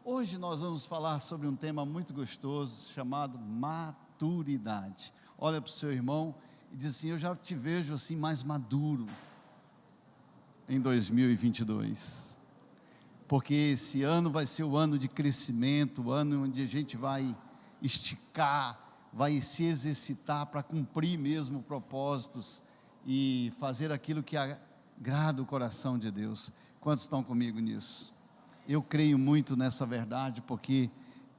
Hoje nós vamos falar sobre um tema muito gostoso, chamado maturidade. Olha para o seu irmão e diz assim: eu já te vejo assim mais maduro em 2022, porque esse ano vai ser o ano de crescimento, o ano onde a gente vai esticar, vai se exercitar para cumprir mesmo propósitos e fazer aquilo que agrada o coração de Deus. Quantos estão comigo nisso? Eu creio muito nessa verdade, porque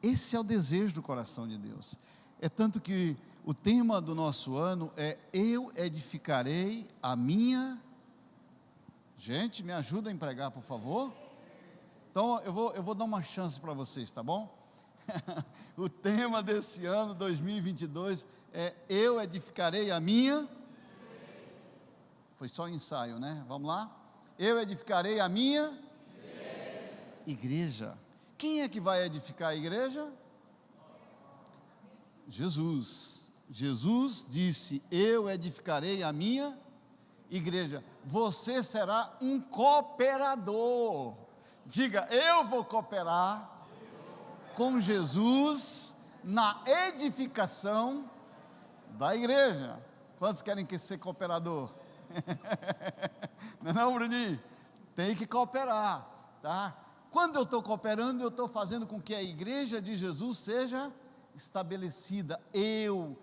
esse é o desejo do coração de Deus. É tanto que o tema do nosso ano é: eu edificarei a minha... Gente, me ajuda a pregar, por favor. Então eu vou dar uma chance para vocês, tá bom? O tema desse ano 2022 é: eu edificarei a minha... Foi só um ensaio, né? Vamos lá? Eu edificarei a minha igreja. Quem é que vai edificar a igreja? Jesus. Jesus disse: eu edificarei a minha igreja. Você será um cooperador. Diga: eu vou cooperar com Jesus na edificação da igreja. Quantos querem ser cooperador? Não, Bruninho? Tem que cooperar, tá? Quando eu estou cooperando, eu estou fazendo com que a igreja de Jesus seja estabelecida. Eu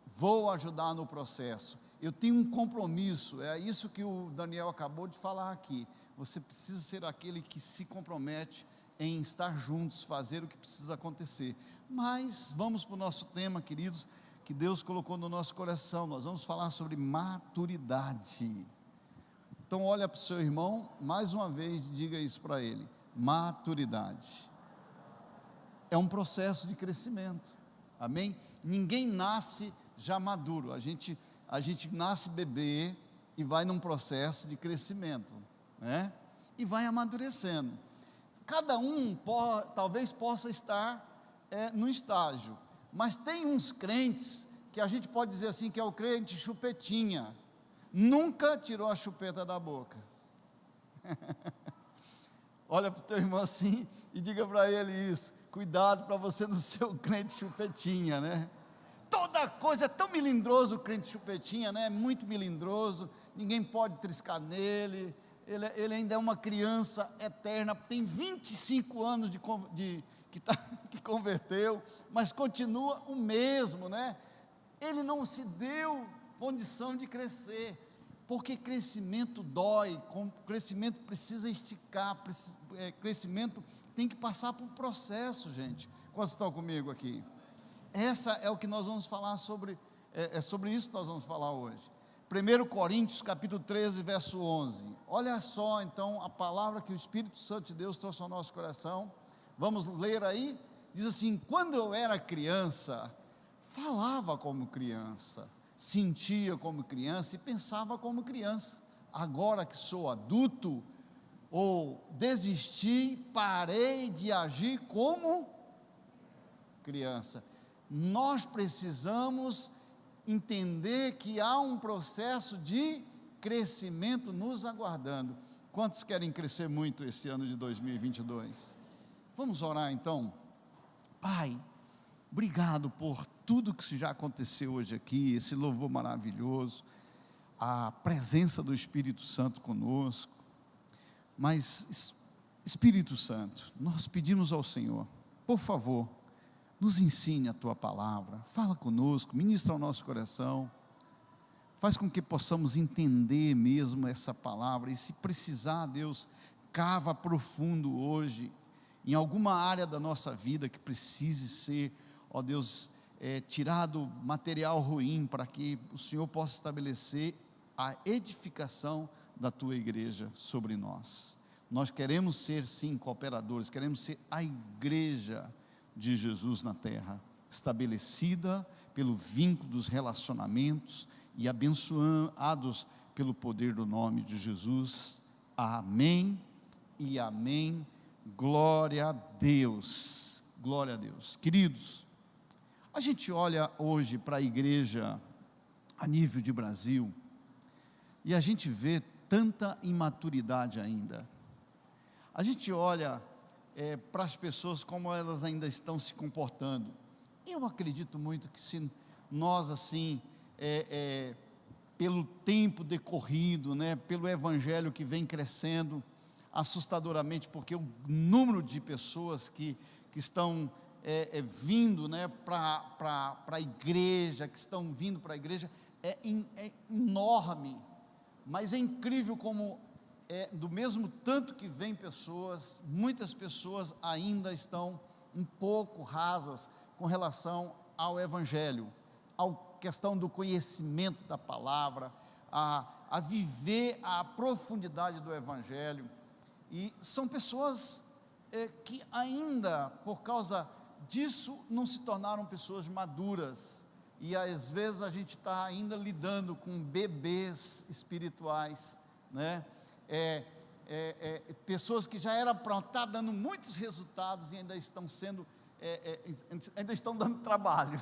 vou ajudar no processo. Eu tenho um compromisso. É isso que o Daniel acabou de falar aqui. Você precisa ser aquele que se compromete em estar juntos, fazer o que precisa acontecer. Mas vamos para o nosso tema, queridos, que Deus colocou no nosso coração. Nós vamos falar sobre maturidade. Então olha para o seu irmão, mais uma vez, diga isso para ele: maturidade é um processo de crescimento, amém? Ninguém nasce já maduro, a gente nasce bebê e vai num processo de crescimento, né? E vai amadurecendo. Cada um talvez possa estar no estágio, mas tem uns crentes que a gente pode dizer assim, que é o crente chupetinha, nunca tirou a chupeta da boca. Olha para o teu irmão assim e diga para ele isso: cuidado para você não ser o crente chupetinha, né? Toda coisa é tão melindroso o crente chupetinha, né? É muito melindroso, ninguém pode triscar nele, ele ainda é uma criança eterna, tem 25 anos que converteu, mas continua o mesmo, né? Ele não se deu condição de crescer, porque crescimento dói, crescimento precisa esticar, crescimento tem que passar por processo, gente. Quantos estão comigo aqui? Essa é o que nós vamos falar sobre, sobre isso que nós vamos falar hoje. 1 Coríntios capítulo 13, verso 11, olha só então a palavra que o Espírito Santo de Deus trouxe ao nosso coração. Vamos ler aí. Diz assim: quando eu era criança, falava como criança, sentia como criança e pensava como criança. Agora que sou adulto, ou desisti, parei de agir como criança. Nós precisamos entender que há um processo de crescimento nos aguardando. Quantos querem crescer muito esse ano de 2022? Vamos orar então. Pai, obrigado por tudo que já aconteceu hoje aqui, esse louvor maravilhoso, a presença do Espírito Santo conosco. Mas Espírito Santo, nós pedimos ao Senhor, por favor, nos ensine a Tua palavra, fala conosco, ministra ao nosso coração, faz com que possamos entender mesmo essa palavra, e se precisar, Deus, cava profundo hoje, em alguma área da nossa vida que precise ser, ó Deus, tirado material ruim, para que o Senhor possa estabelecer a edificação da Tua igreja sobre nós. Nós queremos ser sim cooperadores, queremos ser a igreja de Jesus na terra, estabelecida pelo vínculo dos relacionamentos e abençoados pelo poder do nome de Jesus. Amém e amém. Glória a Deus, glória a Deus. Queridos, a gente olha hoje para a igreja a nível de Brasil e a gente vê tanta imaturidade ainda. A gente olha para as pessoas como elas ainda estão se comportando. Eu acredito muito que se nós assim, pelo tempo decorrido, né, pelo evangelho que vem crescendo assustadoramente, porque o número de pessoas que estão vindo, né, para a igreja, que estão vindo para a igreja, é enorme, mas é incrível como, do mesmo tanto que vem pessoas, muitas pessoas ainda estão um pouco rasas com relação ao evangelho, à questão do conhecimento da palavra, a viver a profundidade do evangelho, e são pessoas que ainda, por causa disso, não se tornaram pessoas maduras, e às vezes a gente está ainda lidando com bebês espirituais, né? Pessoas que já eram para estar dando muitos resultados e ainda estão sendo, ainda estão dando trabalho,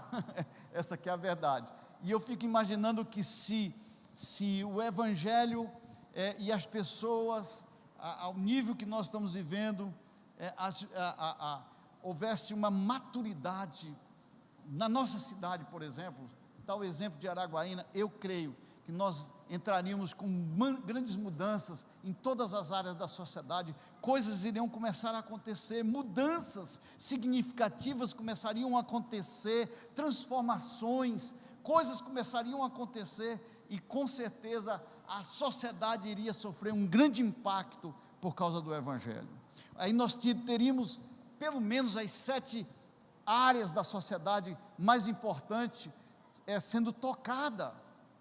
essa que é a verdade. E eu fico imaginando que se o evangelho e as pessoas, ao nível que nós estamos vivendo, houvesse uma maturidade na nossa cidade, por exemplo, tal exemplo de Araguaína, eu creio que nós entraríamos com grandes mudanças em todas as áreas da sociedade, coisas iriam começar a acontecer, mudanças significativas começariam a acontecer, transformações, coisas começariam a acontecer, e com certeza a sociedade iria sofrer um grande impacto por causa do evangelho. Aí nós teríamos pelo menos as 7 áreas da sociedade mais importantes sendo tocada,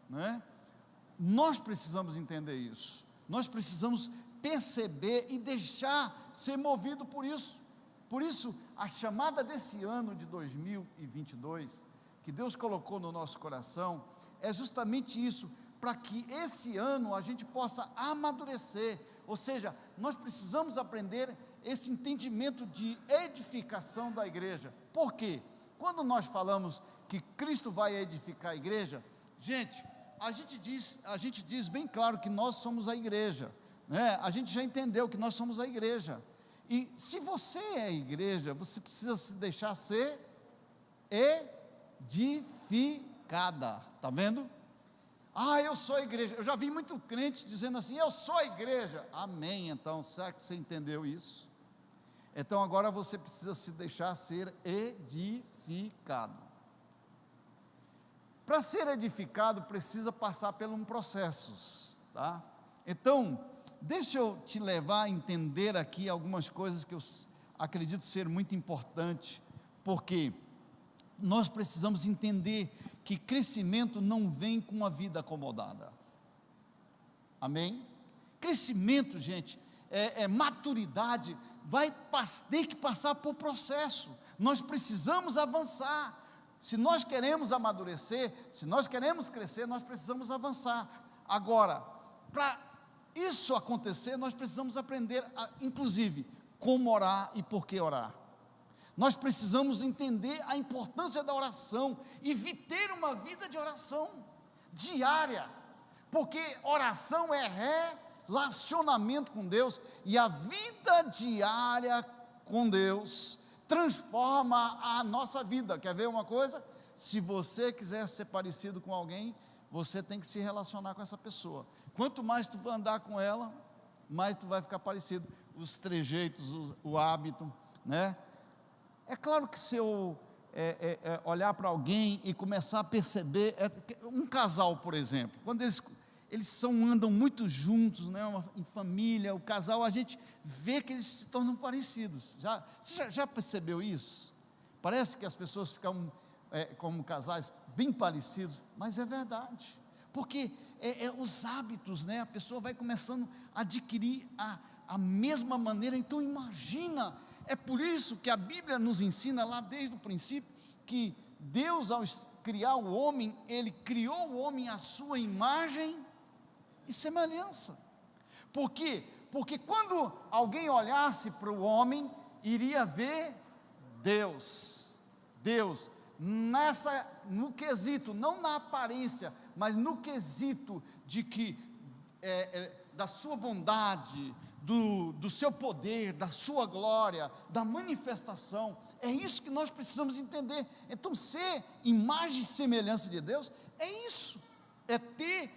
né? Nós precisamos entender isso, nós precisamos perceber e deixar ser movido por isso. Por isso, a chamada desse ano de 2022, que Deus colocou no nosso coração, é justamente isso, para que esse ano a gente possa amadurecer, ou seja, nós precisamos aprender esse entendimento de edificação da igreja. Por quê? Quando nós falamos que Cristo vai edificar a igreja, gente, a gente diz bem claro que nós somos a igreja, né? A gente já entendeu que nós somos a igreja, e se você é a igreja, você precisa se deixar ser edificada, está vendo? Eu sou a igreja. Eu já vi muito crente dizendo assim, eu sou a igreja. Amém. Então, será que você entendeu isso? Então agora você precisa se deixar ser edificado. Para ser edificado precisa passar por um processo, tá? Então, deixa eu te levar a entender aqui algumas coisas que eu acredito ser muito importante, porque nós precisamos entender que crescimento não vem com uma vida acomodada. Amém? Crescimento, gente, maturidade, vai ter que passar por processo. Nós precisamos avançar. Se nós queremos amadurecer, se nós queremos crescer, nós precisamos avançar. Agora, para isso acontecer, nós precisamos aprender, inclusive, como orar e por que orar. Nós precisamos entender a importância da oração e ter uma vida de oração diária, porque oração é relacionamento com Deus, e a vida diária com Deus transforma a nossa vida. Quer ver uma coisa? Se você quiser ser parecido com alguém, você tem que se relacionar com essa pessoa. Quanto mais tu vai andar com ela, mais tu vai ficar parecido. Os trejeitos, o hábito, né? É claro que se eu olhar para alguém e começar a perceber, um casal, por exemplo, quando eles andam muito juntos, né, em família, o casal, a gente vê que eles se tornam parecidos. Você já percebeu isso? Parece que as pessoas ficam como casais bem parecidos, mas é verdade, porque os hábitos, né, a pessoa vai começando a adquirir a mesma maneira. Então imagina, é por isso que a Bíblia nos ensina lá desde o princípio, que Deus, ao criar o homem, Ele criou o homem à sua imagem e semelhança. Por quê? Porque quando alguém olhasse para o homem, iria ver Deus, no quesito, não na aparência, mas no quesito de que, da sua bondade, do seu poder, da sua glória, da manifestação. É isso que nós precisamos entender. Então, ser imagem e semelhança de Deus é isso, é ter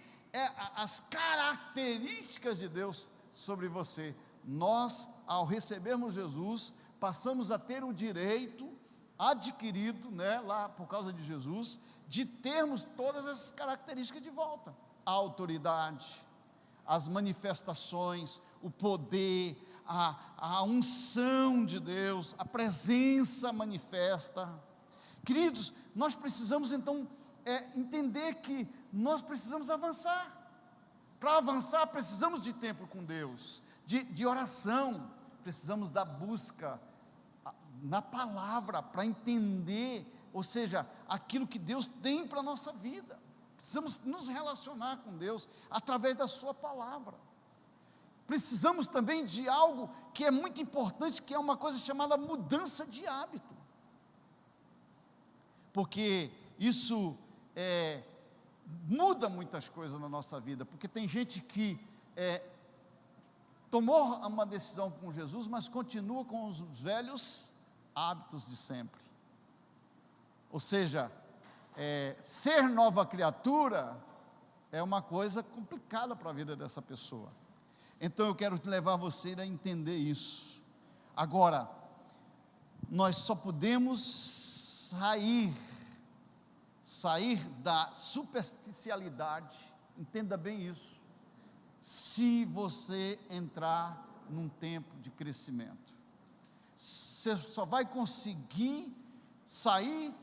as características de Deus sobre você. Nós, ao recebermos Jesus, passamos a ter o direito adquirido, né, lá por causa de Jesus, de termos todas essas características de volta: a autoridade, as manifestações, o poder, a unção de Deus, a presença manifesta. Queridos, nós precisamos então entender que nós precisamos avançar. Para avançar, precisamos de tempo com Deus, de oração, precisamos da busca na palavra, para entender, ou seja, aquilo que Deus tem para a nossa vida. Precisamos nos relacionar com Deus através da sua palavra. Precisamos também de algo que é muito importante, que é uma coisa chamada mudança de hábito, porque isso muda muitas coisas na nossa vida, porque tem gente que tomou uma decisão com Jesus, mas continua com os velhos hábitos de sempre. Ou seja, ser nova criatura é uma coisa complicada para a vida dessa pessoa. Então eu quero levar você a entender isso. Agora, nós só podemos sair da superficialidade, entenda bem isso, se você entrar num tempo de crescimento. Você só vai conseguir sair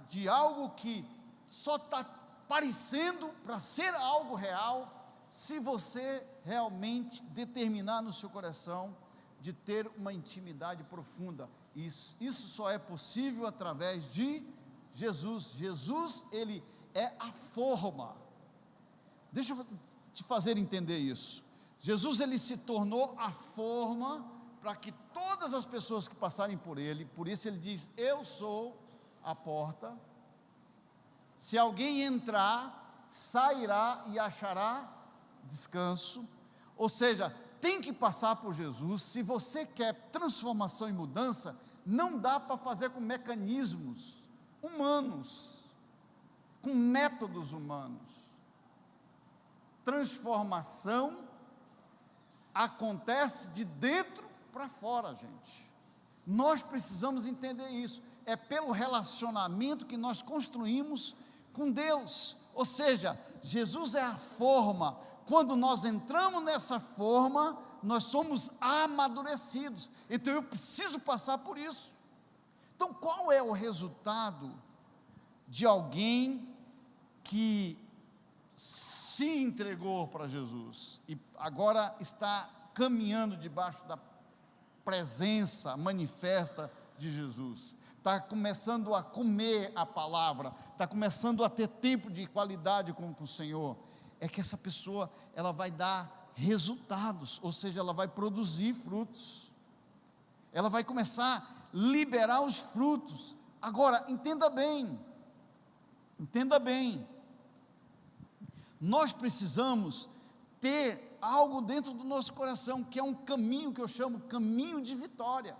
de algo que só está parecendo para ser algo real, se você realmente determinar no seu coração de ter uma intimidade profunda. Isso só é possível através de Jesus. Jesus, ele é a forma. Deixa eu te fazer entender isso. Jesus, ele se tornou a forma para que todas as pessoas que passarem por isso ele diz: eu sou a porta, se alguém entrar, sairá e achará descanso. Ou seja, tem que passar por Jesus. Se você quer transformação e mudança, não dá para fazer com mecanismos humanos, com métodos humanos. Transformação acontece de dentro para fora, gente. Nós precisamos entender isso. É pelo relacionamento que nós construímos com Deus. Ou seja, Jesus é a forma. Quando nós entramos nessa forma, nós somos amadurecidos. Então eu preciso passar por isso. Então, qual é o resultado de alguém que se entregou para Jesus e agora está caminhando debaixo da presença manifesta de Jesus? Está começando a comer a palavra, está começando a ter tempo de qualidade com o Senhor. É que essa pessoa, ela vai dar resultados, ou seja, ela vai produzir frutos, ela vai começar a liberar os frutos. Agora, entenda bem, nós precisamos ter algo dentro do nosso coração, que é um caminho que eu chamo caminho de vitória.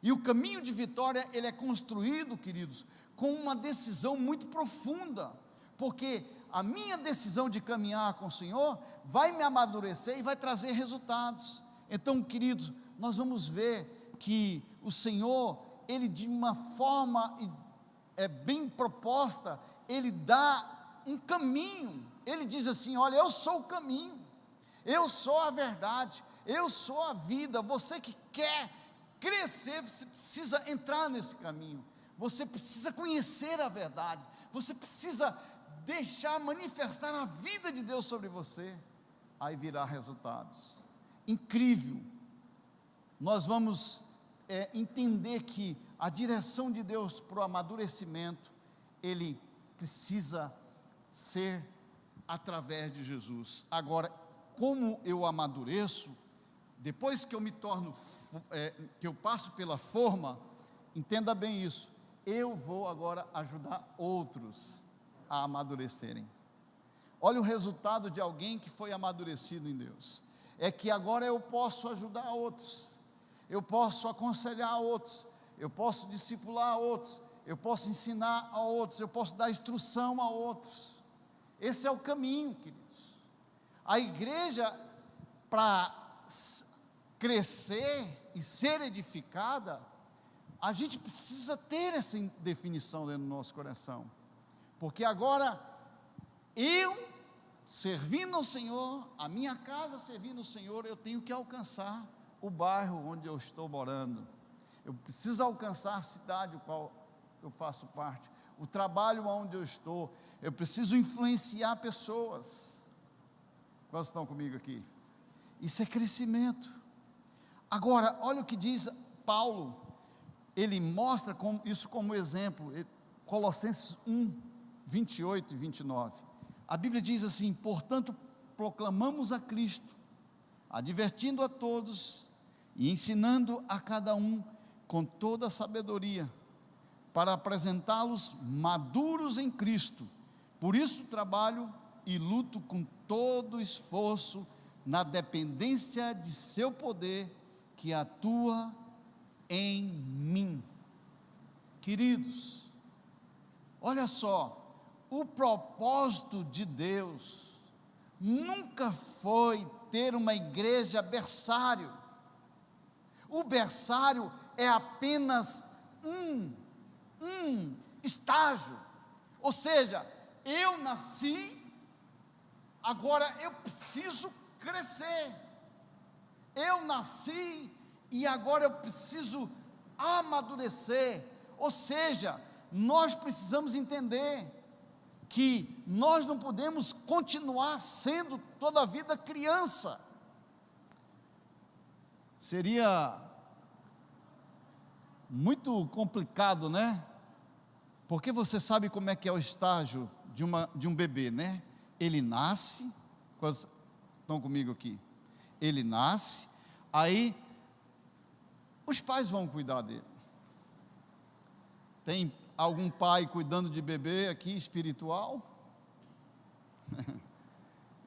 E o caminho de vitória, ele é construído, queridos, com uma decisão muito profunda, porque a minha decisão de caminhar com o Senhor vai me amadurecer e vai trazer resultados. Então, queridos, nós vamos ver que o Senhor, ele de uma forma bem proposta, ele dá um caminho. Ele diz assim: olha, eu sou o caminho, eu sou a verdade, eu sou a vida. Você que quer crescer, você precisa entrar nesse caminho, você precisa conhecer a verdade, você precisa deixar manifestar a vida de Deus sobre você, aí virá resultados. Incrível. Nós vamos entender que a direção de Deus para o amadurecimento, ele precisa ser através de Jesus. Agora, como eu amadureço? Depois que eu me torno, que eu passo pela forma, entenda bem isso, eu vou agora ajudar outros a amadurecerem. Olha o resultado de alguém que foi amadurecido em Deus. é que agora eu posso ajudar outros, eu posso aconselhar outros, eu posso discipular outros, eu posso ensinar a outros, eu posso dar instrução a outros. Esse é o caminho, queridos. A igreja, para crescer e ser edificada, a gente precisa ter essa definição dentro do nosso coração, porque agora, eu, servindo ao Senhor, a minha casa servindo ao Senhor, eu tenho que alcançar o bairro onde eu estou morando, eu preciso alcançar a cidade do qual eu faço parte, o trabalho onde eu estou, eu preciso influenciar pessoas. Quantos estão comigo aqui? Isso é crescimento. Agora, olha o que diz Paulo, ele mostra isso como exemplo, Colossenses 1, 28 e 29, a Bíblia diz assim: portanto, proclamamos a Cristo, advertindo a todos e ensinando a cada um com toda a sabedoria, para apresentá-los maduros em Cristo. Por isso trabalho e luto com todo esforço na dependência de seu poder que atua em mim. Queridos, olha só, o propósito de Deus nunca foi ter uma igreja berçário. O berçário é apenas um estágio, ou seja, eu nasci, agora eu preciso crescer, eu nasci e agora eu preciso amadurecer, ou seja, nós precisamos entender que nós não podemos continuar sendo toda a vida criança. Seria muito complicado, né? Porque você sabe como é que é o estágio de um bebê, né? Ele nasce, estão comigo aqui? Ele nasce, aí os pais vão cuidar dele. Tem algum pai cuidando de bebê aqui espiritual?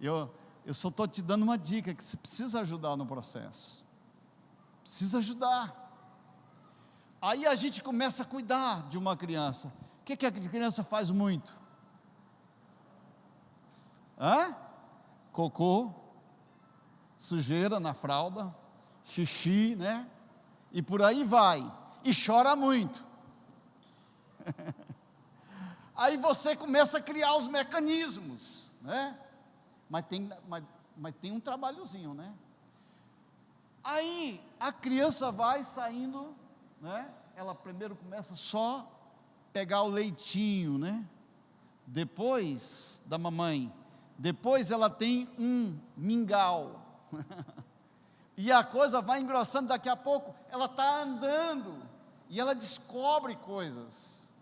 Eu só estou te dando uma dica, que você precisa ajudar no processo, precisa ajudar. Aí a gente começa a cuidar de uma criança. O que a criança faz muito? Cocô, sujeira na fralda, xixi, né? E por aí vai, e chora muito. Aí você começa a criar os mecanismos, né? Mas tem um trabalhozinho, né? Aí a criança vai saindo, né? Ela primeiro começa só pegar o leitinho, né? Depois da mamãe, depois ela tem um mingau, e a coisa vai engrossando. Daqui a pouco ela está andando, e ela descobre coisas,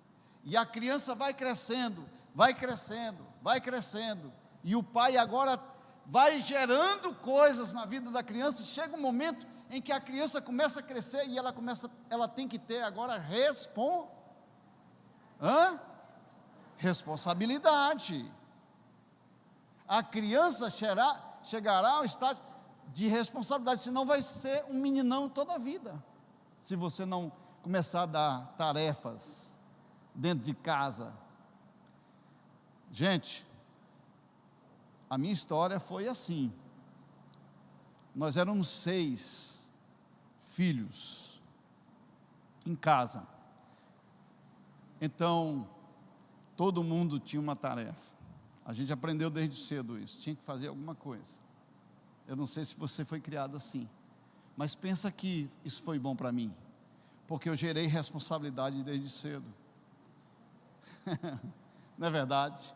e a criança vai crescendo, vai crescendo, vai crescendo, e o pai agora vai gerando coisas na vida da criança. Chega um momento em que a criança começa a crescer, e ela tem que ter agora responsabilidade. A criança chegará ao estágio de responsabilidade, senão vai ser um meninão toda a vida, se você não começar a dar tarefas dentro de casa. Gente, a minha história foi assim. Nós éramos 6 filhos em casa, então todo mundo tinha uma tarefa. A gente aprendeu desde cedo isso, tinha que fazer alguma coisa. Eu não sei se você foi criado assim, mas pensa que isso foi bom para mim, porque eu gerei responsabilidade desde cedo. Não é verdade?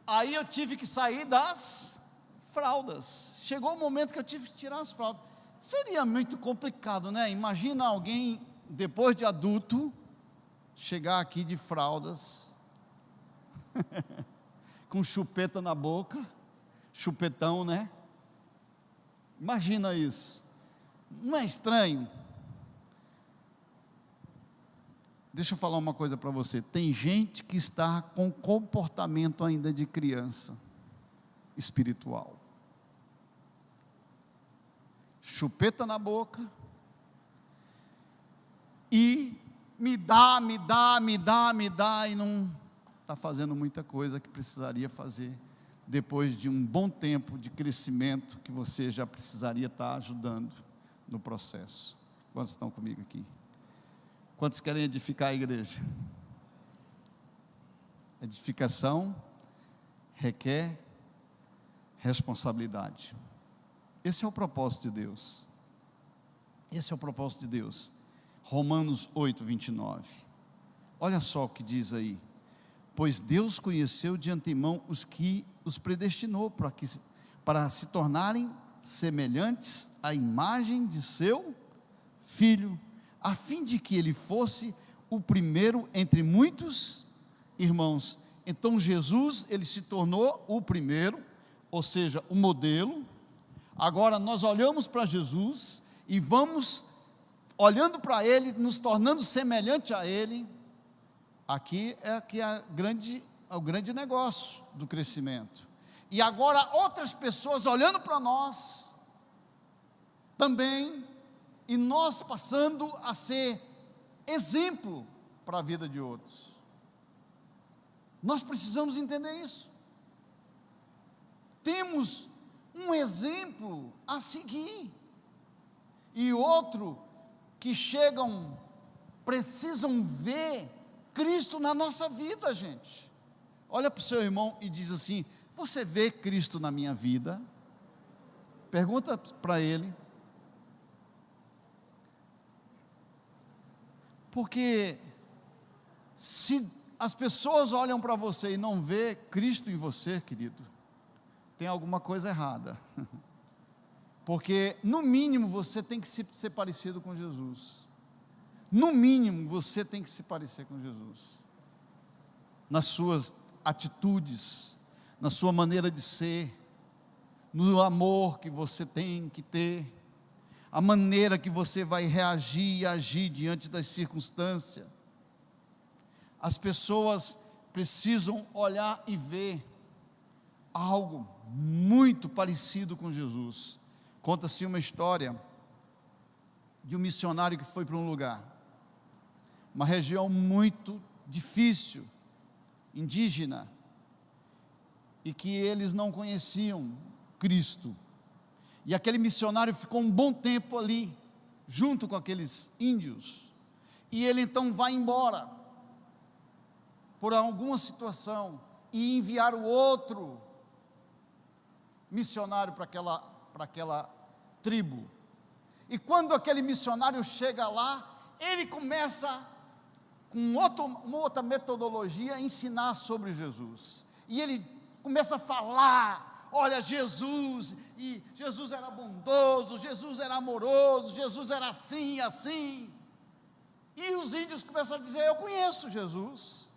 Aí eu tive que sair das fraldas. Chegou o momento que eu tive que tirar as fraldas. Seria muito complicado, né? Imagina alguém, depois de adulto, chegar aqui de fraldas, com chupeta na boca, chupetão, né? Imagina isso. Não é estranho? Deixa eu falar uma coisa para você. Tem gente que está com comportamento ainda de criança espiritual. chupeta na boca, e me dá, e não está fazendo muita coisa que precisaria fazer, depois de um bom tempo de crescimento, que você já precisaria estar ajudando no processo. Quantos estão comigo aqui? Quantos querem edificar a igreja? Edificação requer responsabilidade. Esse é o propósito de Deus. Esse é o propósito de Deus. Romanos 8, 29. Olha só o que diz aí. Pois Deus conheceu de antemão os que os predestinou para se tornarem semelhantes à imagem de seu Filho, a fim de que ele fosse o primeiro entre muitos irmãos. Então Jesus, ele se tornou o primeiro, ou seja, o modelo. Agora nós olhamos para Jesus e vamos olhando para ele, nos tornando semelhante a ele. Aqui é o grande negócio do crescimento. E agora outras pessoas olhando para nós também, e nós passando a ser exemplo para a vida de outros. Nós precisamos entender isso. Temos um exemplo a seguir, e outro que precisam ver Cristo na nossa vida, gente. Olha para o seu irmão e diz assim: você vê Cristo na minha vida? Pergunta para ele. Porque se as pessoas olham para você e não vê Cristo em você, querido, tem alguma coisa errada. Porque no mínimo você tem que ser parecido com Jesus. No mínimo você tem que se parecer com Jesus. Nas suas atitudes, na sua maneira de ser, no amor que você tem que ter, a maneira que você vai reagir e agir diante das circunstâncias. As pessoas precisam olhar e ver algo muito parecido com Jesus. Conta-se uma história de um missionário que foi para um lugar, uma região muito difícil, indígena, e que eles não conheciam Cristo. E aquele missionário ficou um bom tempo ali, junto com aqueles índios, e ele então vai embora, por alguma situação, e enviar o outro missionário para aquela tribo. E quando aquele missionário chega lá, ele começa, com uma outra metodologia, a ensinar sobre Jesus. E ele começa a falar: olha, Jesus era bondoso, Jesus era amoroso, Jesus era assim, assim. E os índios começam a dizer: eu conheço Jesus.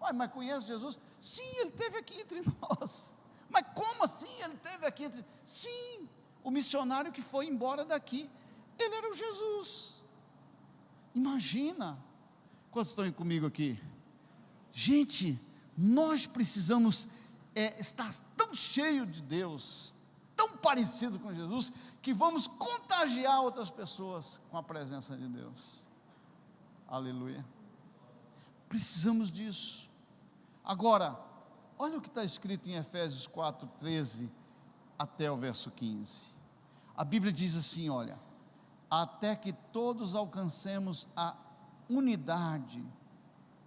Ué, mas conheço Jesus? Sim, ele esteve aqui entre nós. Mas como assim ele esteve aqui entre... Sim, o missionário que foi embora daqui, ele era o Jesus. Imagina. Quantos estão comigo aqui? Gente, nós precisamos estar tão cheio de Deus, tão parecido com Jesus, que vamos contagiar outras pessoas com a presença de Deus. Aleluia. Precisamos disso. Agora, olha o que está escrito em Efésios 4, 13 até o verso 15. A Bíblia diz assim: olha, até que todos alcancemos a unidade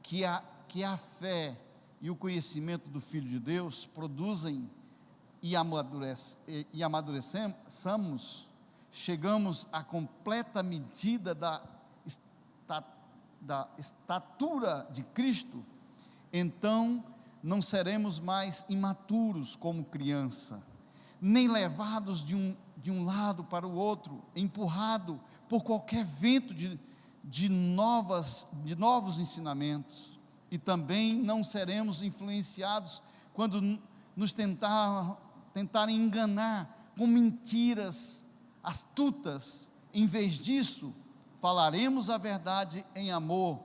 que a fé e o conhecimento do Filho de Deus produzem, e amadureçamos, chegamos à completa medida da estatura de Cristo. Então não seremos mais imaturos como criança, nem levados de um lado para o outro, empurrado por qualquer vento de novos ensinamentos. E também não seremos influenciados quando nos tentarem enganar com mentiras astutas. Em vez disso, falaremos a verdade em amor,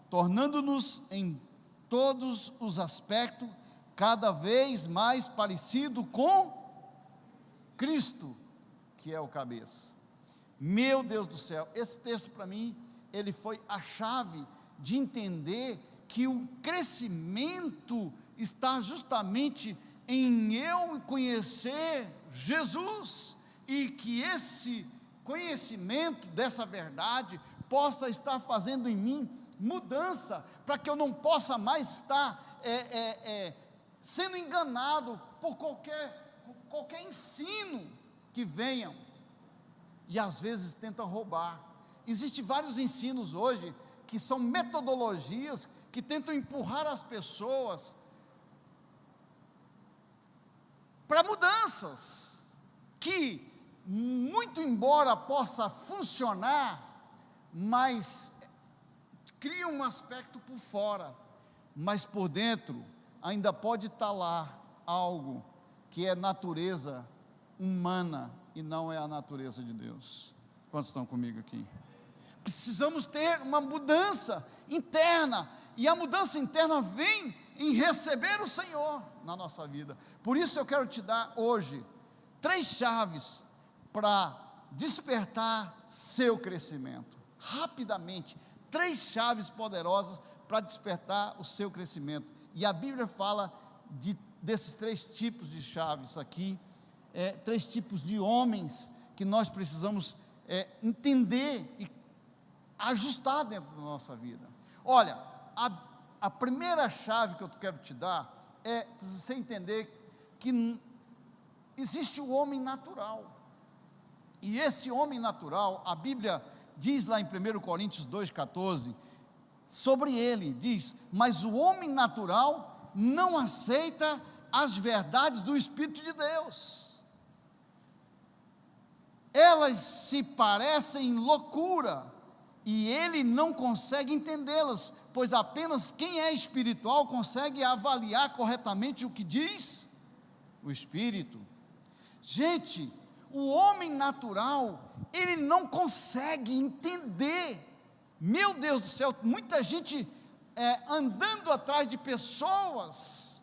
tornando-nos em todos os aspectos cada vez mais parecido com Cristo, que é o cabeça. Meu Deus do céu, esse texto para mim, ele foi a chave de entender que o crescimento está justamente em eu conhecer Jesus, e que esse conhecimento dessa verdade possa estar fazendo em mim mudança, para que eu não possa mais estar sendo enganado por qualquer ensino que venham, e às vezes tentam roubar. Existem vários ensinos hoje, que são metodologias, que tentam empurrar as pessoas para mudanças, que muito embora possa funcionar, mas cria um aspecto por fora, mas por dentro ainda pode estar lá algo que é natureza humana e não é a natureza de Deus. Quantos estão comigo aqui? Precisamos ter uma mudança interna, e a mudança interna vem em receber o Senhor na nossa vida. Por isso eu quero te dar hoje 3 chaves para despertar seu crescimento. Rapidamente, 3 chaves poderosas para despertar o seu crescimento. E a Bíblia fala desses 3 tipos de chaves aqui, 3 tipos de homens que nós precisamos entender e ajustar dentro da nossa vida. Olha, a primeira chave que eu quero te dar é para você entender que existe o homem natural, e esse homem natural, a Bíblia diz lá em 1 Coríntios 2,14, sobre ele, diz: mas o homem natural não aceita as verdades do Espírito de Deus, elas se parecem loucura, e ele não consegue entendê-las, pois apenas quem é espiritual consegue avaliar corretamente o que diz o Espírito. Gente, o homem natural, ele não consegue entender. Meu Deus do céu, muita gente andando atrás de pessoas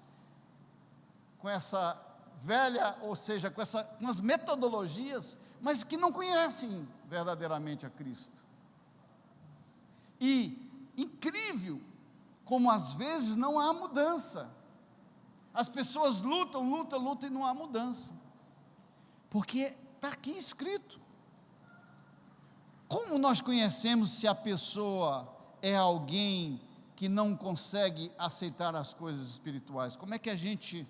com essa velha, ou seja, com as metodologias, mas que não conhecem verdadeiramente a Cristo. E incrível como às vezes não há mudança. As pessoas lutam e não há mudança, porque está aqui escrito. Como nós conhecemos se a pessoa é alguém que não consegue aceitar as coisas espirituais? Como é que a gente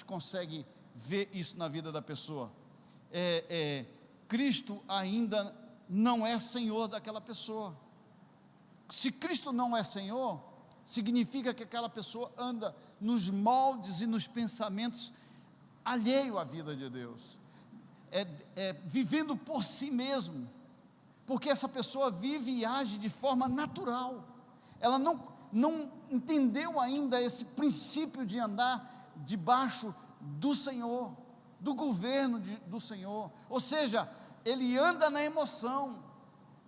consegue ver isso na vida da pessoa? Cristo ainda não é Senhor daquela pessoa. Se Cristo não é Senhor, significa que aquela pessoa anda nos moldes e nos pensamentos alheio à vida de Deus, vivendo por si mesmo, porque essa pessoa vive e age de forma natural. Ela não entendeu ainda esse princípio de andar debaixo do Senhor, do governo do Senhor, ou seja, ele anda na emoção.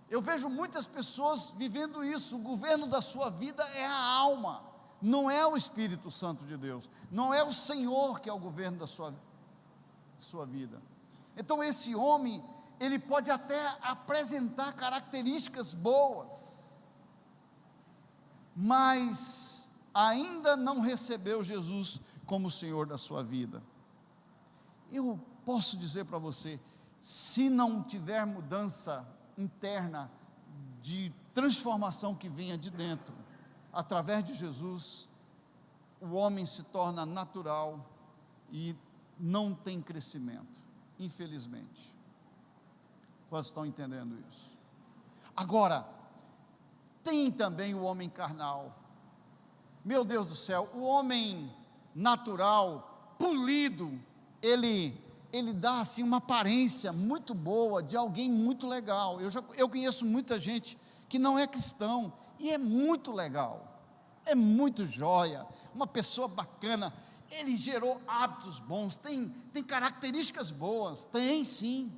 Eu vejo muitas pessoas vivendo isso. O governo da sua vida é a alma, não é o Espírito Santo de Deus, não é o Senhor que é o governo da sua vida. Então esse homem, ele pode até apresentar características boas, mas ainda não recebeu Jesus como Senhor da sua vida. Eu posso dizer para você, se não tiver mudança interna, de transformação que venha de dentro, através de Jesus, o homem se torna natural e não tem crescimento, infelizmente. Vocês estão entendendo isso? Agora, tem também o homem carnal. Meu Deus do céu, o homem natural, polido, ele dá assim uma aparência muito boa de alguém muito legal. Eu conheço muita gente que não é cristão e é muito legal, é muito jóia, uma pessoa bacana. Ele gerou hábitos bons, tem características boas, tem sim.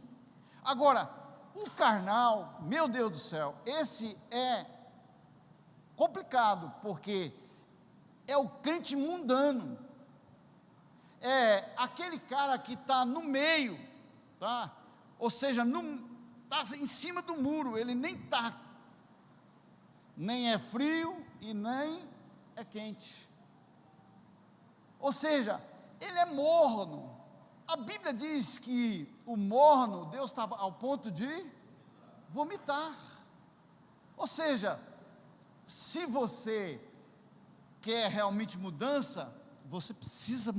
Agora, o carnal, meu Deus do céu, esse é complicado, porque é o crente mundano, é aquele cara que está no meio, tá? ou seja, está em cima do muro, ele nem está, nem é frio e nem é quente, ou seja, ele é morno. A Bíblia diz que o morno, Deus estava ao ponto de vomitar, ou seja, se você quer realmente mudança, você precisa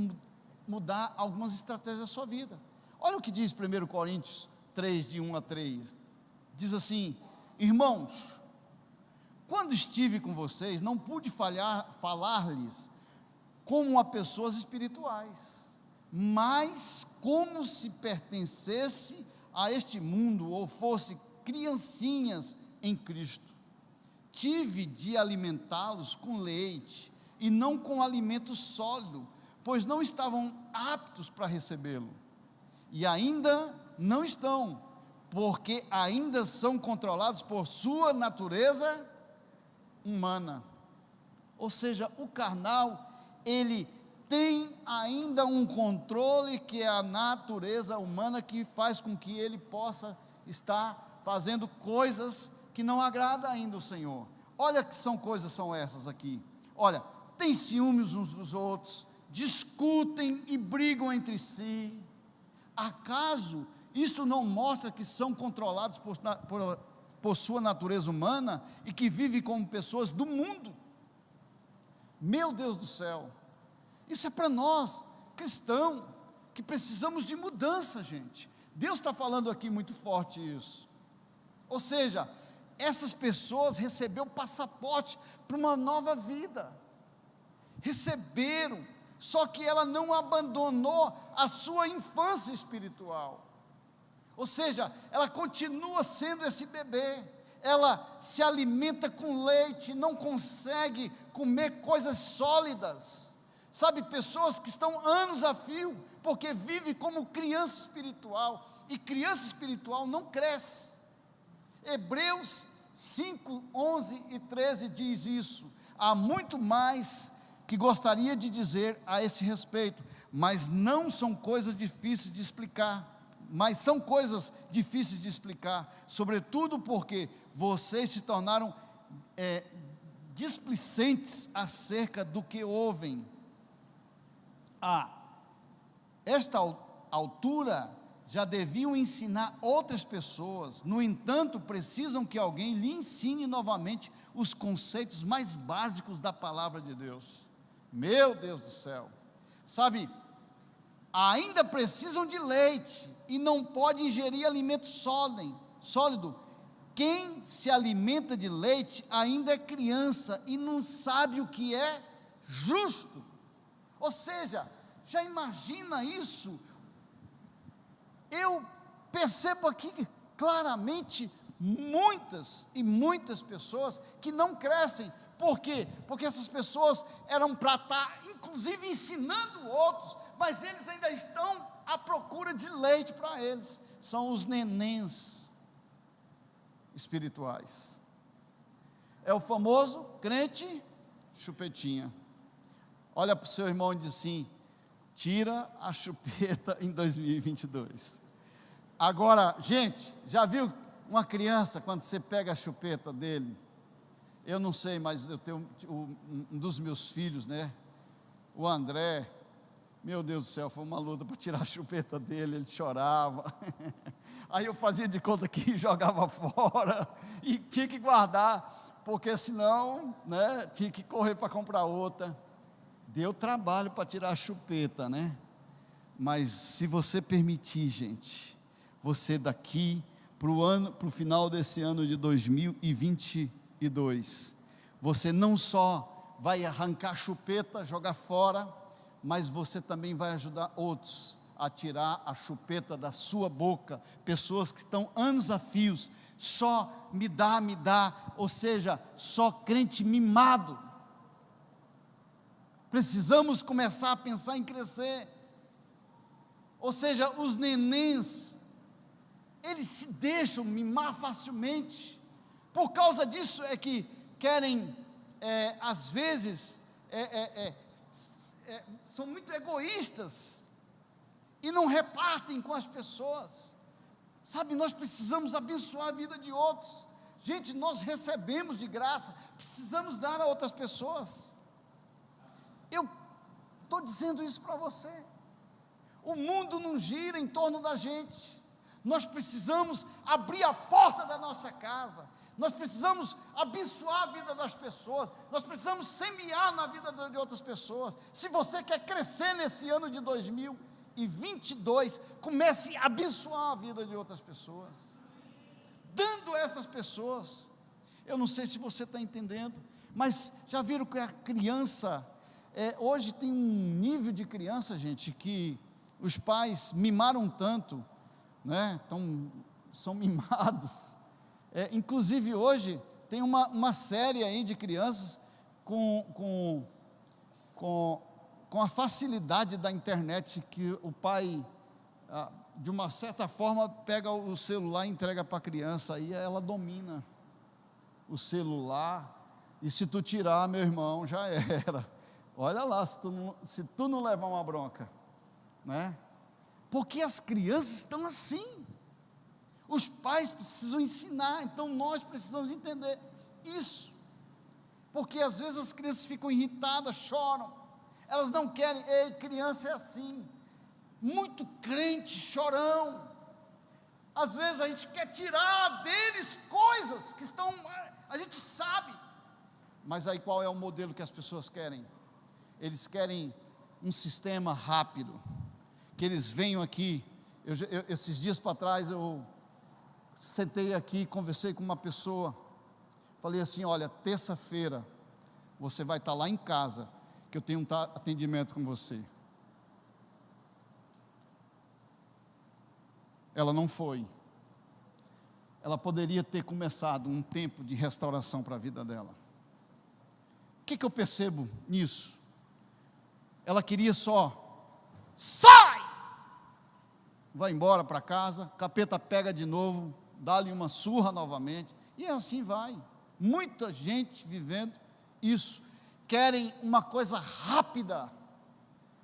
mudar algumas estratégias da sua vida. Olha o que diz 1 Coríntios 3, de 1 a 3, diz assim: irmãos, quando estive com vocês, não pude falar-lhes como a pessoas espirituais, mas como se pertencesse a este mundo, ou fosse criancinhas em Cristo. Tive de alimentá-los com leite, e não com alimento sólido, pois não estavam aptos para recebê-lo, e ainda não estão, porque ainda são controlados por sua natureza humana. Ou seja, o carnal, ele tem ainda um controle, que é a natureza humana, que faz com que ele possa estar fazendo coisas que não agradam ainda o Senhor. Olha que são essas aqui. Olha, tem ciúmes uns dos outros, discutem e brigam entre si. Acaso isso não mostra que são controlados por sua natureza humana e que vivem como pessoas do mundo? Meu Deus do céu, isso é para nós, cristãos, que precisamos de mudança, gente. Deus está falando aqui muito forte isso. Ou seja, essas pessoas receberam passaporte para uma nova vida, receberam, só que ela não abandonou a sua infância espiritual, ou seja, ela continua sendo esse bebê, ela se alimenta com leite, não consegue comer coisas sólidas, sabe, pessoas que estão anos a fio, porque vivem como criança espiritual, e criança espiritual não cresce. Hebreus 5, 11 e 13 diz isso. Há muito mais que gostaria de dizer a esse respeito, mas são coisas difíceis de explicar, sobretudo porque vocês se tornaram displicentes acerca do que ouvem. A esta altura já deviam ensinar outras pessoas, no entanto, precisam que alguém lhe ensine novamente os conceitos mais básicos da palavra de Deus. Meu Deus do céu, sabe, ainda precisam de leite, e não pode ingerir alimento sólido. Quem se alimenta de leite ainda é criança, e não sabe o que é justo. Ou seja, já imagina isso? Eu percebo aqui claramente muitas e muitas pessoas que não crescem. Por quê? Porque essas pessoas eram para estar, inclusive, ensinando outros, mas eles ainda estão à procura de leite para eles. São os nenéns espirituais. É o famoso crente chupetinha. Olha para o seu irmão e diz assim: tira a chupeta em 2022. Agora, gente, já viu uma criança, quando você pega a chupeta dele? Eu não sei, mas eu tenho um dos meus filhos, né, o André, meu Deus do céu, foi uma luta para tirar a chupeta dele, ele chorava, aí eu fazia de conta que jogava fora, e tinha que guardar, porque senão, né, tinha que correr para comprar outra. Deu trabalho para tirar a chupeta, né? Mas se você permitir, gente, você daqui para o final desse ano de 2022, você não só vai arrancar a chupeta, jogar fora, mas você também vai ajudar outros a tirar a chupeta da sua boca, pessoas que estão anos a fios, só me dá, ou seja, só crente mimado. Precisamos começar a pensar em crescer, ou seja, os nenéns, eles se deixam mimar facilmente, por causa disso é que querem, às vezes, são muito egoístas, e não repartem com as pessoas, Sabe, nós precisamos abençoar a vida de outros. Gente, nós recebemos de graça, precisamos dar a outras pessoas. Eu estou dizendo isso para você. O mundo não gira em torno da gente. Nós precisamos abrir a porta da nossa casa. Nós precisamos abençoar a vida das pessoas. Nós precisamos semear na vida de outras pessoas. Se você quer crescer nesse ano de 2022, comece a abençoar a vida de outras pessoas, dando a essas pessoas. Eu não sei se você está entendendo, mas já viram que a criança, hoje tem um nível de criança, gente, que os pais mimaram tanto, né? Então, são mimados. Inclusive hoje tem uma série aí de crianças com a facilidade da internet, que o pai, de uma certa forma, pega o celular e entrega para a criança, aí ela domina o celular, e se tu tirar, meu irmão, já era. Olha lá, se tu não levar uma bronca, né? Porque as crianças estão assim. Os pais precisam ensinar, então nós precisamos entender isso, porque às vezes as crianças ficam irritadas, choram, elas não querem. Ei, criança é assim, muito crente, chorão. Às vezes a gente quer tirar deles coisas que estão, a gente sabe, mas aí qual é o modelo que as pessoas querem? Eles querem um sistema rápido, que eles venham aqui. Esses dias para trás eu sentei aqui, conversei com uma pessoa, falei assim: olha, terça-feira você vai estar lá em casa, que eu tenho um atendimento com você. Ela não foi. Ela poderia ter começado um tempo de restauração para a vida dela. O que eu percebo nisso? Ela queria só, sai! Vai embora para casa, capeta pega de novo, dá-lhe uma surra novamente, e assim vai. Muita gente vivendo isso, querem uma coisa rápida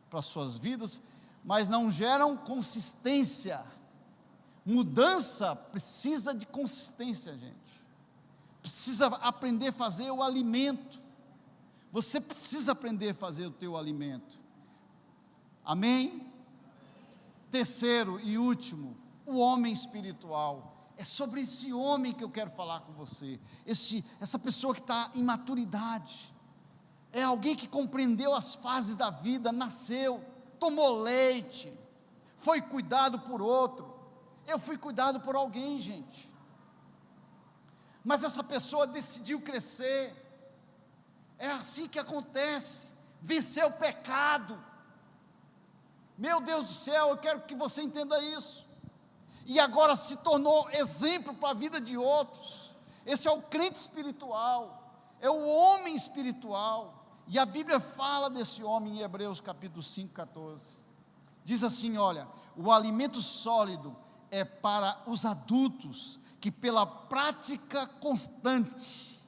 para suas vidas, mas não geram consistência. Mudança precisa de consistência, gente. Precisa aprender a fazer o alimento. Você precisa aprender a fazer o teu alimento. Amém? Terceiro e último, o homem espiritual. É sobre esse homem que eu quero falar com você. Essa pessoa que está em maturidade. É alguém que compreendeu as fases da vida, nasceu, tomou leite, foi cuidado por outro. Eu fui cuidado por alguém, gente. Mas essa pessoa decidiu crescer. É assim que acontece. Vencer o pecado. Meu Deus do céu, eu quero que você entenda isso. E agora se tornou exemplo para a vida de outros. Esse é o crente espiritual, é o homem espiritual. E a Bíblia fala desse homem em Hebreus capítulo 5, 14. Diz assim: olha, o alimento sólido é para os adultos, que pela prática constante,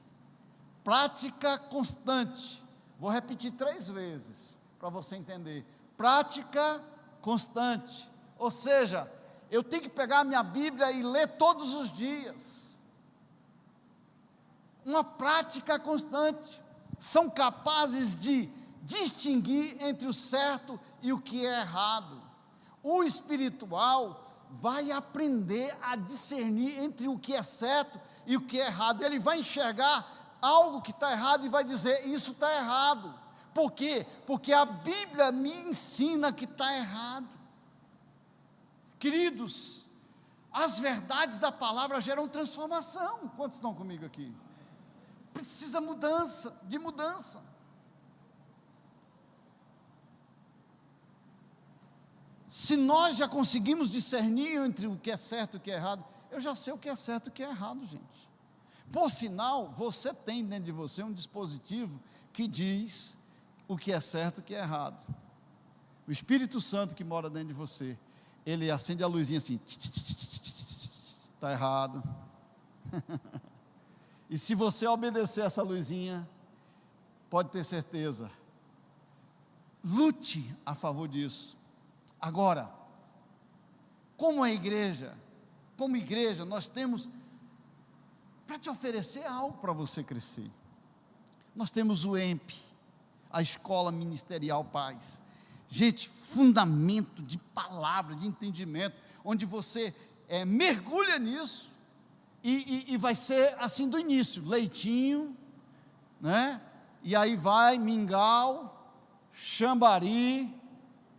vou repetir 3 vezes, para você entender, prática constante, ou seja, eu tenho que pegar a minha Bíblia e ler todos os dias, uma prática constante. São capazes de distinguir entre o certo e o que é errado. O espiritual vai aprender a discernir entre o que é certo e o que é errado. Ele vai enxergar algo que está errado e vai dizer: isso está errado. Por quê? Porque a Bíblia me ensina que está errado. Queridos, as verdades da palavra geram transformação. Quantos estão comigo aqui? Precisa de mudança. Se nós já conseguimos discernir entre o que é certo e o que é errado, eu já sei o que é certo e o que é errado, gente. Por sinal, você tem dentro de você um dispositivo que diz o que é certo e o que é errado. O Espírito Santo que mora dentro de você, ele acende a luzinha assim, está errado. E se você obedecer essa luzinha, pode ter certeza, lute a favor disso. Agora, como a igreja, como igreja, nós temos para te oferecer algo para você crescer. Nós temos o EMP, a Escola Ministerial Paz. Gente, fundamento de palavra, de entendimento, onde você mergulha nisso, e vai ser assim do início, leitinho, né? E aí vai mingau, xambari,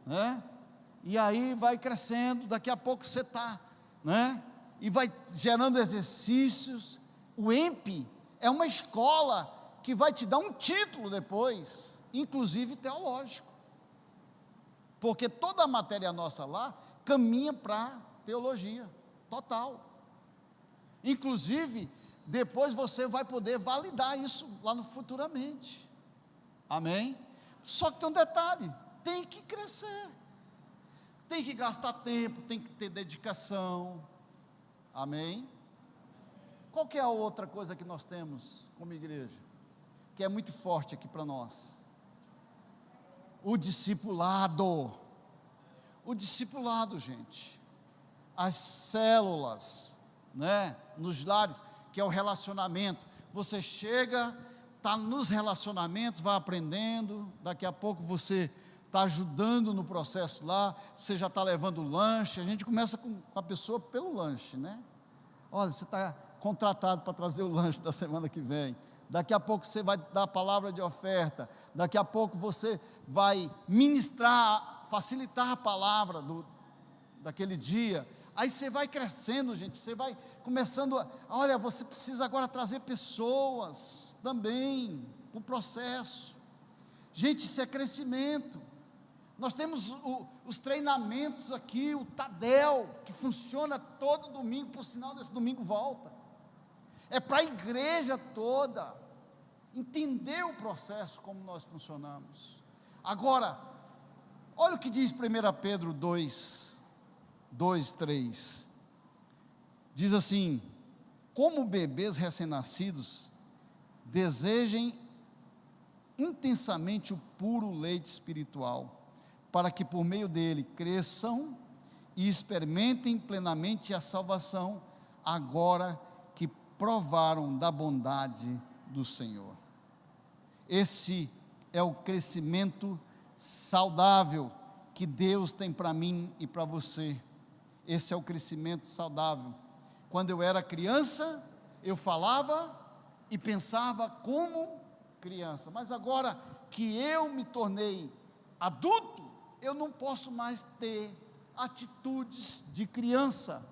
né? E aí vai crescendo, daqui a pouco você está, né? E vai gerando exercícios. O EMP é uma escola que vai te dar um título depois, inclusive teológico, porque toda a matéria nossa lá caminha para teologia, total. Inclusive, depois você vai poder validar isso lá no futuramente, amém? Só que tem um detalhe, tem que crescer, tem que gastar tempo, tem que ter dedicação, amém? Qual que é a outra coisa que nós temos como igreja, que é muito forte aqui para nós? O discipulado. O discipulado, gente, as células, né, nos lares, que é o relacionamento. Você chega, está nos relacionamentos, vai aprendendo, daqui a pouco você está ajudando no processo lá, você já está levando o lanche, a gente começa com a pessoa pelo lanche, né? Olha, você está contratado para trazer o lanche da semana que vem, daqui a pouco você vai dar a palavra de oferta, daqui a pouco você vai ministrar, facilitar a palavra daquele dia. Aí você vai crescendo, gente, você vai começando olha, você precisa agora trazer pessoas também para o processo. Gente, isso é crescimento. Nós temos os treinamentos aqui, o Tadel, que funciona todo domingo, por sinal desse domingo volta. É para a igreja toda entender o processo, como nós funcionamos. Agora, olha o que diz 1 Pedro 2, 3, diz assim: como bebês recém-nascidos, desejem intensamente o puro leite espiritual, para que por meio dele cresçam e experimentem plenamente a salvação, agora que provaram da bondade do Senhor. Esse é o crescimento saudável que Deus tem para mim e para você. Esse é o crescimento saudável. Quando eu era criança, eu falava e pensava como criança, mas agora que eu me tornei adulto, eu não posso mais ter atitudes de criança,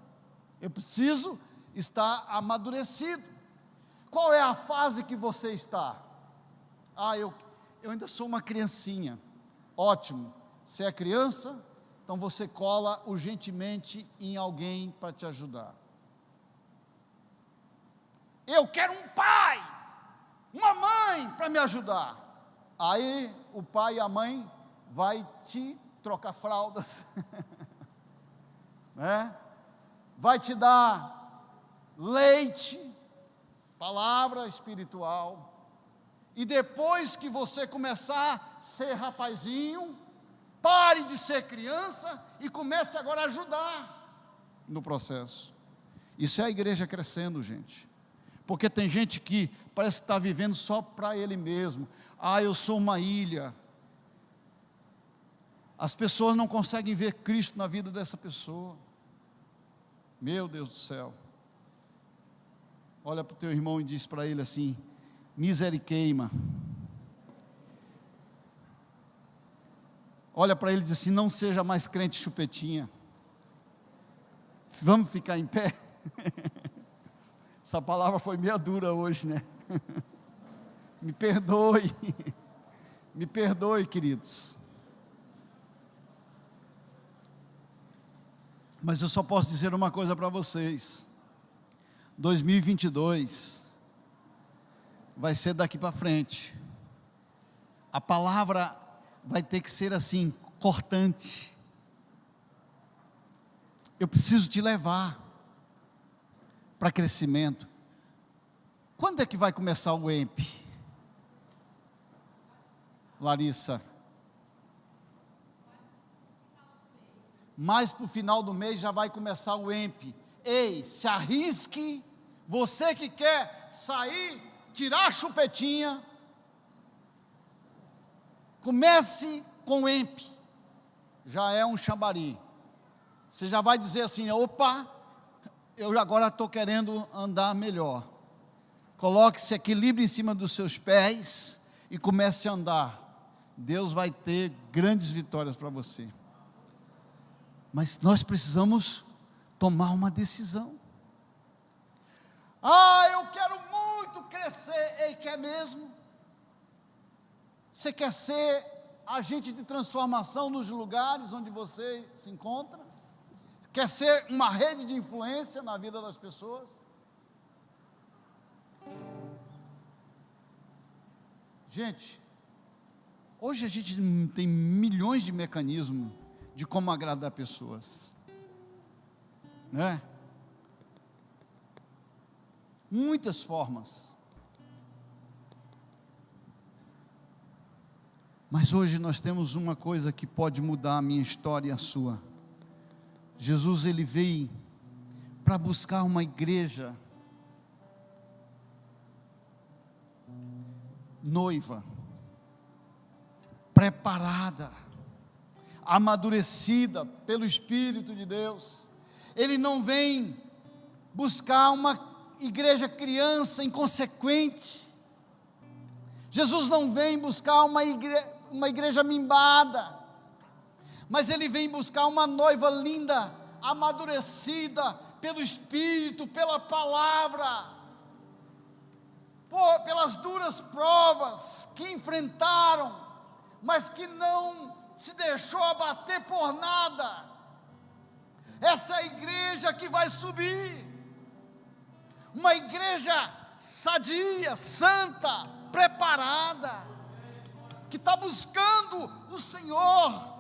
eu preciso estar amadurecido. Qual é a fase que você está? Eu ainda sou uma criancinha. Ótimo, você é criança, então você cola urgentemente em alguém para te ajudar. Eu quero um pai, uma mãe para me ajudar. Aí o pai e a mãe vai te trocar fraldas, né? Vai te dar leite, palavra espiritual. E depois que você começar a ser rapazinho, pare de ser criança e comece agora a ajudar no processo. Isso é a igreja crescendo, gente. Porque tem gente que parece que está vivendo só para ele mesmo. Eu sou uma ilha. As pessoas não conseguem ver Cristo na vida dessa pessoa. Meu Deus do céu. Olha para o teu irmão e diz para ele assim: miseriqueima. Olha para ele e diz assim: não seja mais crente chupetinha. Vamos ficar em pé? Essa palavra foi meio dura hoje, né? Me perdoe. Me perdoe, queridos. Mas eu só posso dizer uma coisa para vocês: 2022 vai ser daqui para frente. A palavra vai ter que ser assim, cortante. Eu preciso te levar para crescimento. Quando é que vai começar o EMP? Larissa? Mais para o final do mês já vai começar o EMP. Ei, se arrisque, você que quer sair, tirar a chupetinha, comece com o EMP, já é um chambari, você já vai dizer assim, opa, eu agora estou querendo andar melhor. Coloque-se, equilibre em cima dos seus pés e comece a andar. Deus vai ter grandes vitórias para você. Mas nós precisamos tomar uma decisão. Eu quero muito crescer. Ei, quer mesmo? Você quer ser agente de transformação nos lugares onde você se encontra? Quer ser uma rede de influência na vida das pessoas? Gente, hoje a gente tem milhões de mecanismos de como agradar pessoas, né? Muitas formas. Mas hoje nós temos uma coisa que pode mudar a minha história e a sua. Jesus, ele veio para buscar uma igreja noiva, preparada, amadurecida pelo Espírito de Deus. Ele não vem buscar uma igreja criança inconsequente. Jesus não vem buscar uma igreja mimbada, mas ele vem buscar uma noiva linda, amadurecida pelo Espírito, pela palavra, pelas duras provas que enfrentaram, mas que não se deixou abater por nada. Essa é a igreja que vai subir, uma igreja sadia, santa, preparada, que está buscando o Senhor,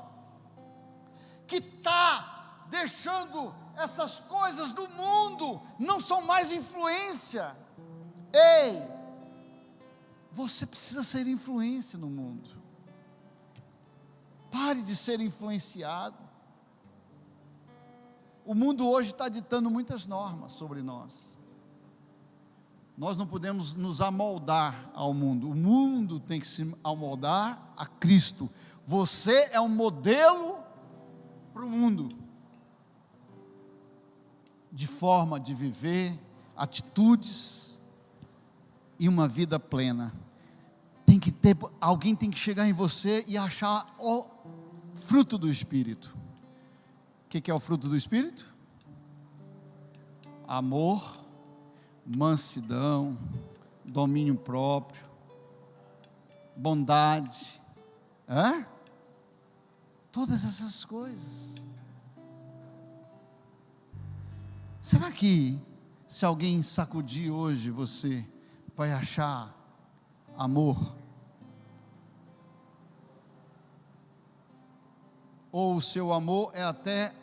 que está deixando essas coisas do mundo, não são mais influência. Ei, você precisa ser influência no mundo. Pare de ser influenciado. O mundo hoje está ditando muitas normas sobre nós. Nós não podemos nos amoldar ao mundo. O mundo tem que se amoldar a Cristo. Você é um modelo para o mundo, de forma de viver, atitudes e uma vida plena. Alguém tem que chegar em você e achar o fruto do Espírito. O que é o fruto do Espírito? Amor, mansidão, domínio próprio, bondade, todas essas coisas. Será que se alguém sacudir hoje você, vai achar amor? Ou o seu amor é até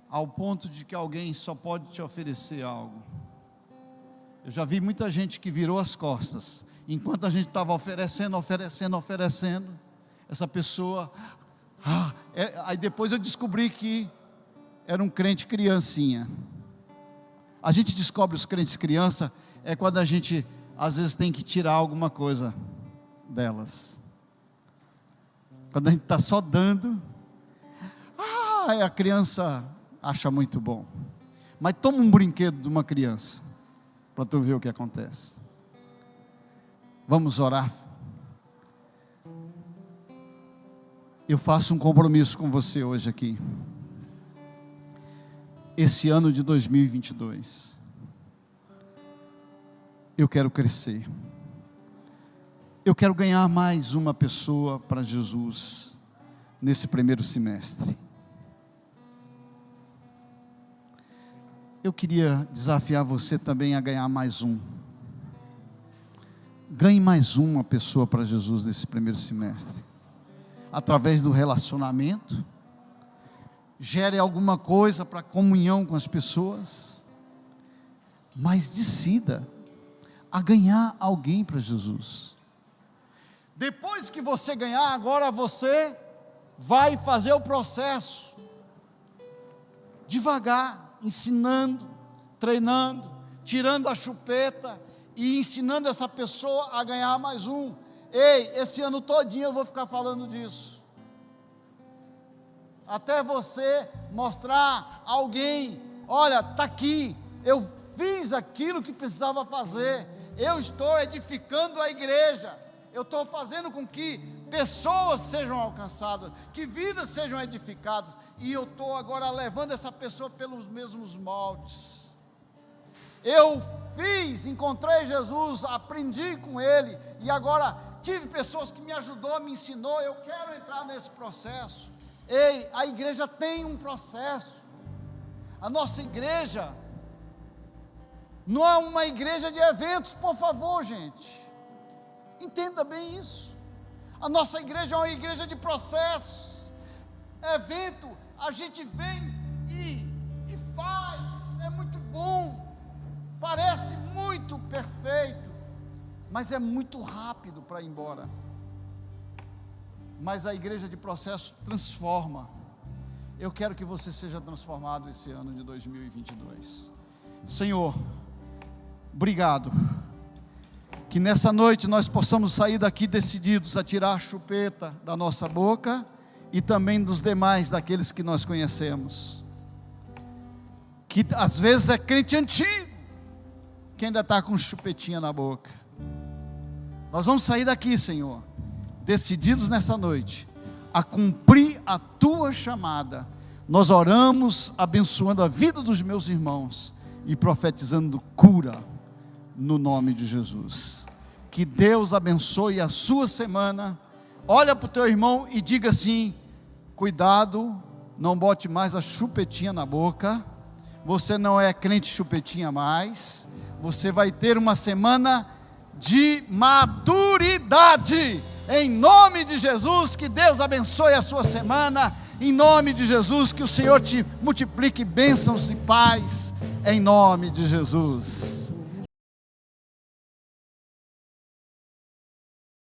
ao ponto de que alguém só pode te oferecer algo? Eu já vi muita gente que virou as costas, enquanto a gente estava oferecendo, essa pessoa, aí depois eu descobri que era um crente criancinha. A gente descobre os crentes criança, quando a gente, às vezes, tem que tirar alguma coisa delas. Quando a gente está só dando, a criança acha muito bom. Mas toma um brinquedo de uma criança, para tu ver o que acontece. Vamos orar. Eu faço um compromisso com você hoje aqui. Esse ano de 2022, eu quero crescer. Eu quero ganhar mais uma pessoa para Jesus nesse primeiro semestre. Eu queria desafiar você também a ganhar mais um. Ganhe mais uma pessoa para Jesus nesse primeiro semestre. Através do relacionamento. Gere alguma coisa para comunhão com as pessoas. Mas decida a ganhar alguém para Jesus. Depois que você ganhar, agora você vai fazer o processo. Devagar. ensinando, treinando, tirando a chupeta e ensinando essa pessoa a ganhar mais um. Ei, esse ano todinho eu vou ficar falando disso, até você mostrar a alguém: olha, está aqui, eu fiz aquilo que precisava fazer, eu estou edificando a igreja, eu estou fazendo com que pessoas sejam alcançadas, que vidas sejam edificadas, e eu estou agora levando essa pessoa pelos mesmos moldes. Eu fiz, encontrei Jesus, aprendi com Ele, e agora tive pessoas que me ajudou, me ensinou, eu quero entrar nesse processo. Ei, a igreja tem um processo. A nossa igreja não é uma igreja de eventos, por favor, gente, entenda bem isso. A nossa igreja é uma igreja de processos. Evento, a gente vem e faz, é muito bom, parece muito perfeito, mas é muito rápido para ir embora. Mas a igreja de processo transforma. Eu quero que você seja transformado esse ano de 2022. Senhor, obrigado, que nessa noite nós possamos sair daqui decididos a tirar a chupeta da nossa boca e também dos demais, daqueles que nós conhecemos, que às vezes é crente antigo, que ainda está com chupetinha na boca. Nós vamos sair daqui, Senhor, decididos nessa noite a cumprir a tua chamada. Nós oramos abençoando a vida dos meus irmãos e profetizando cura no nome de Jesus. Que Deus abençoe a sua semana. Olha para o teu irmão e diga assim: cuidado, não bote mais a chupetinha na boca. Você não é crente chupetinha mais. Você vai ter uma semana de maturidade, em nome de Jesus. Que Deus abençoe a sua semana, em nome de Jesus. Que o Senhor te multiplique bênçãos e paz, em nome de Jesus.